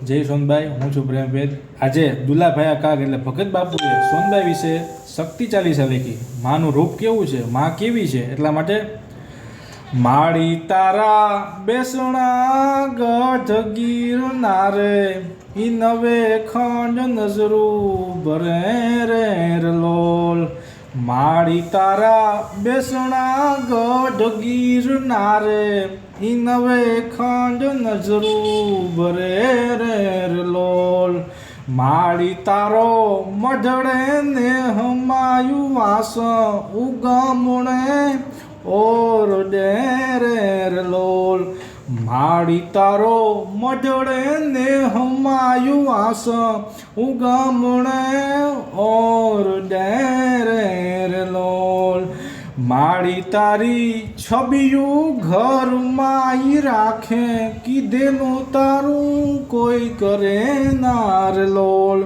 જય સોનભાઈ, હું છું પ્રેમભેદ। આજે દુલાભાઈ કાગ એટલે ભગત બાપુએ સોનભાઈ વિશે શક્તિ ચાલીસા લખી। માનું રૂપ કેવું છે, માં કેવી છે, એટલા માટે માળી તારા બેસણા ગઢ ગીરનારે ઈ નવે ખંડ નજરું ભરે રે લોલ। માળી તારા બેસણા ગઢ ગીરનારે ઈ નવે ખંડ નજરું ભરે રે લોલ। માળી તારો મઢડે ને હમાયું વાસ ઉગમણે ઓર ડેરે લોલ। માળી તારો મઢડે ને હમાયું વાસ ઉગમણે ઓર ડેરે લોલ। માળી તારી છબિયું ઘરમાં રાખે કીધેલું તારું કોઈ કરે નાર લોલ।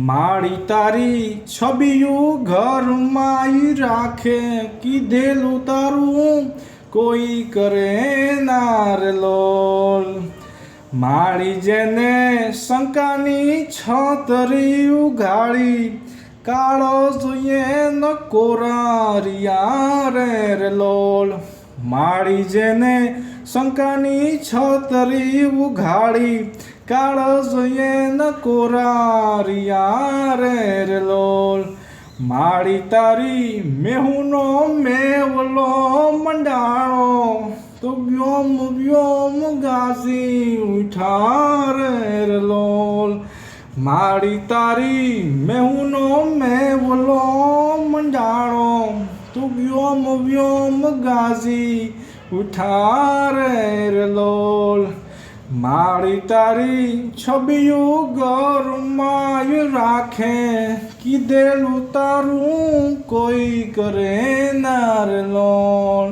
માળી તારી છબિયું ઘરમાં રાખે કીધેલું તારું કોઈ કરે નાર લોલ। માળી જેને શંકાની છતરી ઉઘાડી કાળો જોઈએ ન કોરારિયા રે લોલ। માળી જેને શંકાની છતરી ઉઘાડી કાળો જોઈએ ન કોરારિયા રે લોલ। માળી તારી મેહુનો મેવલો મંડાણો તો વ્યોમ વ્યોમ ગાસી ઉઠા રે લોલ। માળી તારી મેહુનો મેવલો મંડાણો તો વ્યોમ વ્યોમ ગાસી ઉઠા રે લોલ। માળી તારી છબિયું ઘરમાં રાખે કીધેલું તારું કોઈ કરે નાર લોલ।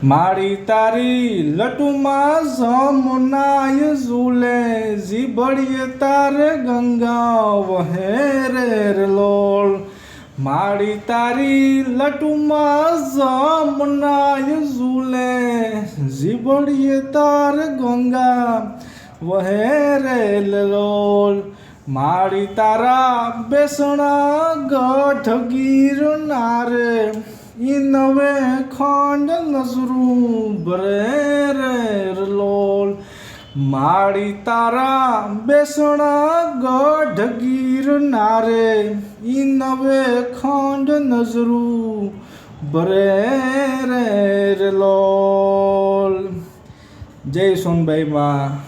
માળી તારી લટુમાં જમનાય ઝૂલે જીભડીએ તારે ગંગા વહે રે લોલ। માળી તારી લટુમાં જમનાય ઝૂલે જીભડીએ તારે ગંગા વહે રે લોલ। માળી તારા બેસણા ગઢ ગીરનારે ઈ નવે ખંડ નજરું ભરે રે લોલ। માળી તારા બેસણા ગઢ ગીરનારે ઈ નવે ખંડ નજરું ભરે રે લોલ। જય સોનભાઈ માં।